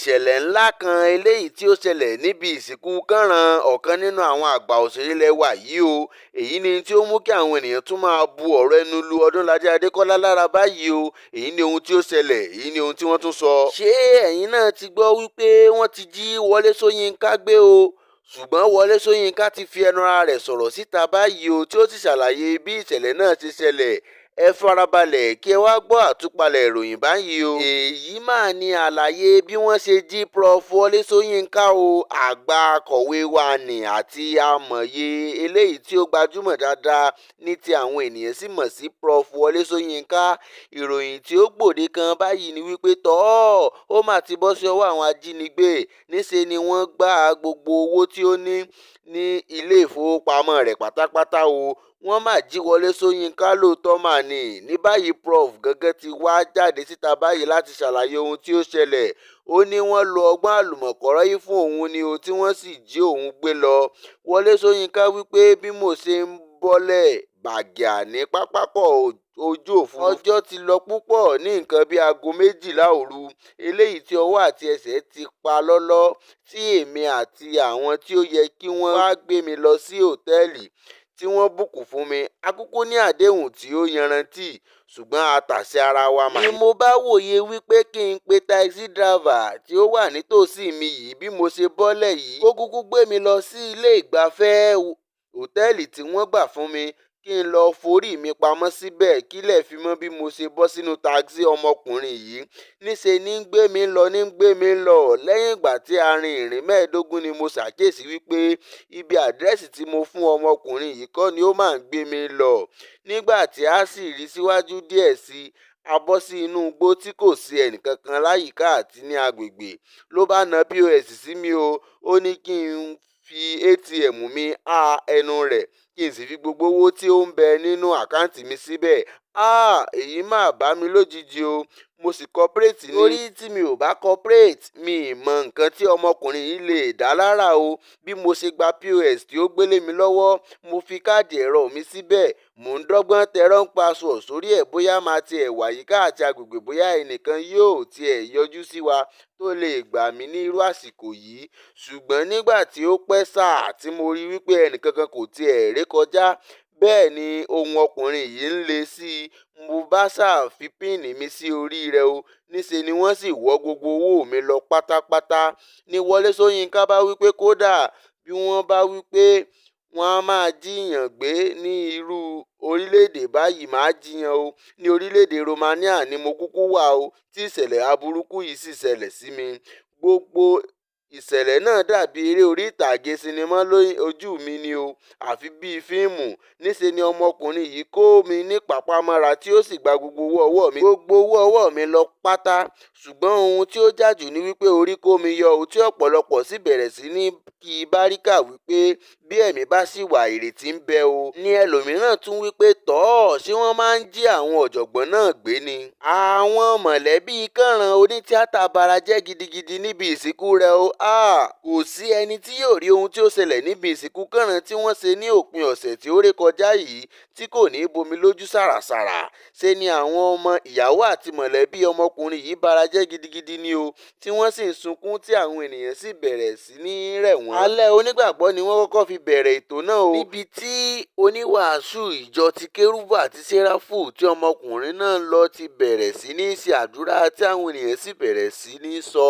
ìṣẹ̀lẹ̀ ńlá kan eléyìí tí ó ṣẹlẹ̀ níbi ìsìnkú kànràn ọ̀kan nínú àwọn àgbà òṣèré ilẹ̀ wa yìí o. Èyí ni tí ó mú kí àwọn ènìyàn tún máa bu ọ̀rọ̀ ẹnu lu Ọdúnladé Adékọ́lá lára báyìí o. Èyí ni ohun tí ó ṣẹlẹ̀, èyí ni ohun tí wọ́n tún sọ. Ṣé ẹ̀yin náà ti gbọ́ wípé wọ́n ti jí Wọlé Ṣóyínká gbé o? Ṣùgbọ́n Wọlé Ṣóyínká ti fi ẹnu ara rẹ̀ sọ̀rọ̀ síta báyìí o, tí ó sì ṣàlàyé bí ìṣẹ̀lẹ̀ náà ṣe ṣẹlẹ̀. Ẹ farabalẹ̀ kí ẹ wá gbọ́ àtúpalẹ̀ ìròyìn báyìí o. Èyí máa ní àlàyé bí wọ́n ṣe jí Prof Wọlé Ṣóyínká o, àgbà akọ̀wé wa nì àti amòye eléyìí tí ó gbajúmọ̀ dáadáa ní ti àwọn ènìyàn sì mọ̀ sí Prof Wọlé Ṣóyínká. Ìròyìn tí ó gbòde kan báyìí ni wípé ó mà ti bọ́ sí ọwọ́ àwọn ajínigbé. Níṣe ni wọ́n gbá gbogbo owó tí ó ní ilé ìfowópamọ́ rẹ̀ pátápátá o. Wọ́n mà jí Wọlé Ṣóyínká lóòótọ́ mà ní. Ní báyìí Prof gangan ti wá jáde síta báyìí láti ṣàlàyé ohun tí ó ṣẹlẹ̀. Ó ní wọ́n lo ọgbọ́n àlùmọ̀kọ́rọ́yí fún òun ni o, tí wọ́n sì jí òun gbé lọ. Wọlé Ṣóyínká wípé bí mo ṣe ń bọ́lẹ̀ bàgẹ́à ní pápákọ̀ ojú òfurufú. Ọjọ́ ti lọ púpọ̀ ní nǹkan bí aago 12 òru, eléyìí tí ọwọ́ àti ẹsẹ̀ ti pa lọ́lọ́, tí èmi àti àwọn tí ó yẹ kí wọ́n wá gbé mi lọ sí hòtẹ́ẹ̀lì tí wọ́n bùkù fún mi. Akúkú ní àdéhùn tí ó yanrantí, ṣùgbọ́n a tàsé ara wa mà. Ni mo bá wòye wípé kí n pe taxi driver tí ó wà nítòsí mi yìí bí mo ṣe bọ́lẹ̀ yìí, kó kúkú gbé mi lọ sí ilé ìgbafẹ́ hòtẹ́ẹ̀lì tí wọ́n gbà fún mi, kí n lọ forí mi pamọ́ síbẹ̀ kílẹ̀ fi mọ́ bí mo ṣe bọ́ sínú taxi ọmọkùnrin yìí. Níṣe ní ń gbé mi lọ. Lẹ́yìn ìgbà tí a rin ìrìn 15 ni mo ṣàkíyèsí wípé ibi àdírẹ́sì tí mo fún ọmọkùnrin yìí kọ́ ni ó máa ń gbé mi lọ. Nígbà tí a sì rí síwájú díẹ̀ sí i, a bọ́ sí inú igbó tí kò sí ẹnìkankan láyìíká àti ní agbègbè. Ló bá na POS sí mi o. Ó ní kí n fi ATM mi há ẹnu rẹ̀, kí n sì fi gbogbo owó tí ó ń bẹ nínú àkáǹtì mi síbẹ̀. Èyí mà bá mi lójijì o. Mo sì cooperate ní. Torí tí mi ò bá cooperate, mi ì mọ nǹkan tí ọmọkùnrin yìí lè dá lára o. Bí mo ṣe gba POS tí ó gbélé mi lọ́wọ́, mo fi káàdì ẹ̀rọ mi síbẹ̀. Mò ń dọ́gbọ́n tẹ wrong password sórí ẹ̀ bóyá máa ti wà yíká àti agbègbè, bóyá ẹnìkan yóò tiẹ̀ yọjú sí wa tó lè gbà mí ní irú àsìkò yìí. Ṣùgbọ́n nígbà tí ó pẹ́ sáà tí mo rí wípé ẹnìkankan kò tiẹ̀ rékọjá, bẹ́ẹ̀ ni ohun ọkùnrin yìí ń le sí i. Mo bá fi píìnì mi sí orí rẹ̀ o. Níṣe ni wọ́n sì wọ́ gbogbo owó mi lọ pátápátá. Ní Wọlé Ṣóyínká bá wípé kódà bí wọ́n bá wípé wọ́n á máa jíyàn gbé ní irú orílẹ̀-èdè báyìí, máa jíyàn o. Ní orílẹ̀-èdè Romania ni mo kúkú wà o, tí ìṣẹ̀lẹ̀ aburúkú yìí sì ṣẹlẹ̀ sí mi. Gbogbo ìṣẹ̀lẹ̀ náà dàbí eré orí ìtàgé sinimá lójú mi ni o, àfi bíi fíìmù. Níṣe ni ọmọkùnrin yìí kó mi ní pàpamọ́ra tí ó sì gba gbogbo owó ọwọ́ mi lọ pátá. Ṣùgbọ́n ohun tí ó jàjù ni wípé orí kó mi yọ o, tí ọ̀pọ̀lọpọ̀ sì bẹ̀rẹ̀ sí ní kí báríkà wípé bí ẹ̀mí bá sì wà ìrètí ń bẹ o. Ní ẹlòmíràn tún wípé ṣé wọ́n máa ń jí àwọn ọ̀jọ̀gbọ́n náà gbé ni? Àwọn mọ̀lẹ́bí kànràn onítìátà bara jẹ́ gidigidi níbi ìsìnkú rẹ̀ o. Kò sí ẹni tí yóò rí ohun tí ó ṣẹlẹ̀ níbi ìsìnkú kànràn tí wọ́n ṣe ní òpin ọ̀sẹ̀ tí ó rékọjá yìí tí kò ní bomi lójú sàràsàrà. Ṣe ni àwọn ọmọ, ìyàwó àti mọ̀lẹ́bí ọmọkùnrin yìí bara jẹ́ gidigidi ni o, tí wọ́n sì ń sunkún tí àwọn ènìyàn sì bẹ̀rẹ̀ sí ní rẹ̀ wọ́n. Alẹ́ onígbàgbọ́ ni wọ́n kọ́kọ́ fi bẹ̀rẹ̀ ètò náà o, níbi tí oníwàásù ìjọ ti Kérúbù àti Séráfù tí ọmọkùnrin náà lọ ti bẹ̀rẹ̀ sí ní ṣe àdúrà, tí àwọn ènìyàn sì bẹ̀rẹ̀ sí ní sọ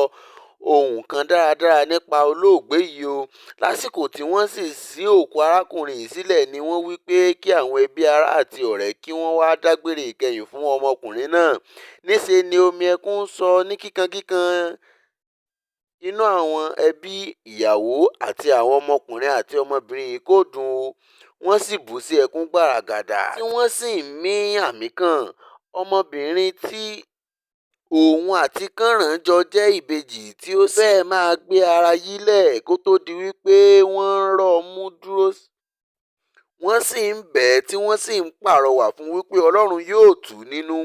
ohun kan dáradára nípa olóògbé yìí o. Lásìkò tí wọ́n sì ṣí òkú arákùnrin yìí sílẹ̀ ni wọ́n wí pé kí àwọn ẹbí, ará àti ọ̀rẹ́ kí wọ́n wá dágbére ìkẹyìn fún ọmọkùnrin náà. Níṣe ni omi ẹkún sọ ní kíkankíkan. Inú àwọn ẹbí, ìyàwó àti àwọn ọmọkùnrin àti ọmọbìnrin yìí kò dùn o. Wọ́n sì bú sí ẹkún gbàràgàdà, tí wọ́n sì ń mí àmíkàn. Ọmọbìnrin tí òun àti kànràn jọ jẹ́ ìbejì tí ó fẹ́ẹ̀ máa gbé ara yílẹ̀ kó tó di wípé wọ́n rọ̀ mú dúró. Wọ́n sì ń bẹ̀ ẹ́, tí wọ́n sì ń pàrọwà fún wípé Ọlọ́run yóò tù ú nínú,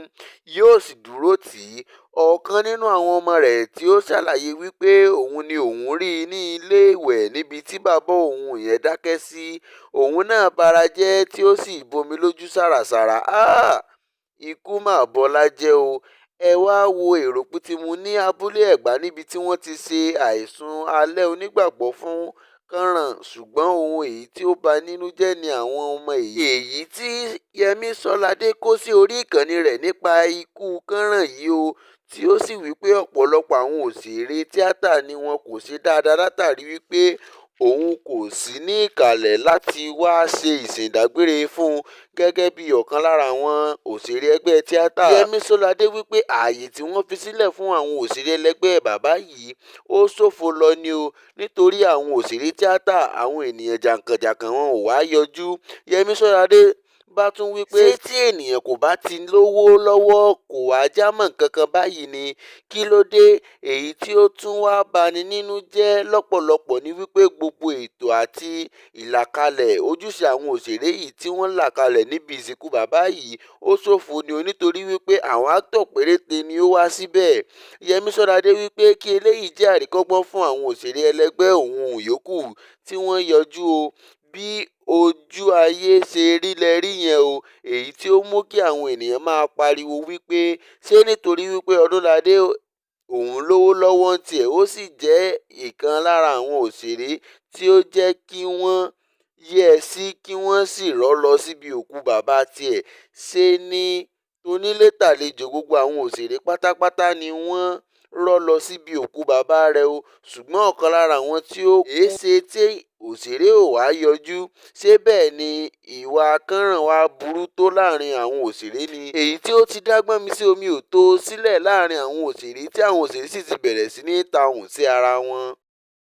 yóò sì dúró tì í. Ọ̀kan nínú àwọn ọmọ rẹ̀ tí ó ṣàlàyé wípé òun ni òun rí i ní ilé ìwẹ̀ níbi tí bàbá òun yẹn dákẹ́ sí. Òun náà bara jẹ́ tí ó sì bomi lójú sàràsàrà. Ikú mà bọlá jẹ́ o. ẹ wá wo èrò pìtìmù ní abúlé Ẹ̀gbá níbi tí wọ́n ti ṣe àìsùn alẹ́ onígbàgbọ́ fún kànràn ṣùgbọ́n ohun èyí tí ó ba nínú jẹ́ ni àwọn ọmọ èyí tí Yẹmí Sọ́ládé kọ sí orí ìkànnì rẹ̀ nípa ikú kànràn yìí o, tí ó sì wí pé ọ̀pọ̀lọpọ̀ àwọn òṣèré tíátà ni wọn kò ṣe dáadáa látàrí wípé òun kò sí ní ìkàlẹ̀ láti wá ṣe ìsìn ìdágbére fún un gẹ́gẹ́ bí ọ̀kan lára àwọn òṣèré ẹgbẹ́ tíátà. Yẹmí Sọ́ládé wí pé ààyè tí wọ́n fi sílẹ̀ fún àwọn òṣèré ẹlẹgbẹ́ bàbá yìí ó ṣófo lọ ni o, nítorí àwọn òṣèré tíátà, àwọn ènìyàn jàǹkànjàǹkàn wọn ò wá yọjú. Yẹmí Sọ́ládé bá tún wí pé ṣé tí ènìyàn kò bá ti lówó lọ́wọ́ kò wá jámọ́ nǹkan kan báyìí ni, kí ló dé? Èyí tí ó tún wá bani nínú jẹ́ lọ́pọ̀lọpọ̀ ni wípé gbogbo ètò àti ìlàkalẹ̀ ojúṣe àwọn òṣèré yìí tí wọ́n là kalẹ̀ níbi ìsìnkú bàbá yìí ó ṣòfò ni o, nítorí wípé àwọn actor péréte ni ó wá síbẹ̀. Yẹmí Sọ́ládé wípé kí eléyìí jẹ́ àríkọ́gbọ́n fún àwọn òṣèré ẹlẹgbẹ́ òun yòókù tí wọ́n yọjú o, bí ojú ayé ṣe rí lẹ rí yẹn o, èyí tí ó mú kí àwọn ènìyàn máa pariwo wípé ṣé nítorí wípé Ọdúnladé òun lówó lọ́wọ́ ń tiẹ̀ ó sì jẹ́ ìkan lára àwọn òṣèré tí ó jẹ́ kí wọ́n yẹ́ ẹ sí kí wọ́n sì rọ́ lọ síbi òkú bàbá tiẹ̀. Ṣe ni tonílé tàlejò gbogbo àwọn òṣèré pátápátá ni wọ́n rọ́ lọ síbi òkú bàbá rẹ̀ o, ṣùgbọ́n ọ̀kan lára àwọn tí ó kú èéṣe tí òṣèré ò wá yọjú. Ṣé bẹ́ẹ̀ ni ìwà kànràn wá burú tó láàrin àwọn òṣèré ni? Èyí tí ó ti dágbọ́n mi sí omi ò tó sílẹ̀ láàrin àwọn òṣèré tí àwọn òṣèré sì ti bẹ̀rẹ̀ sí ní tahùn sí ara wọn.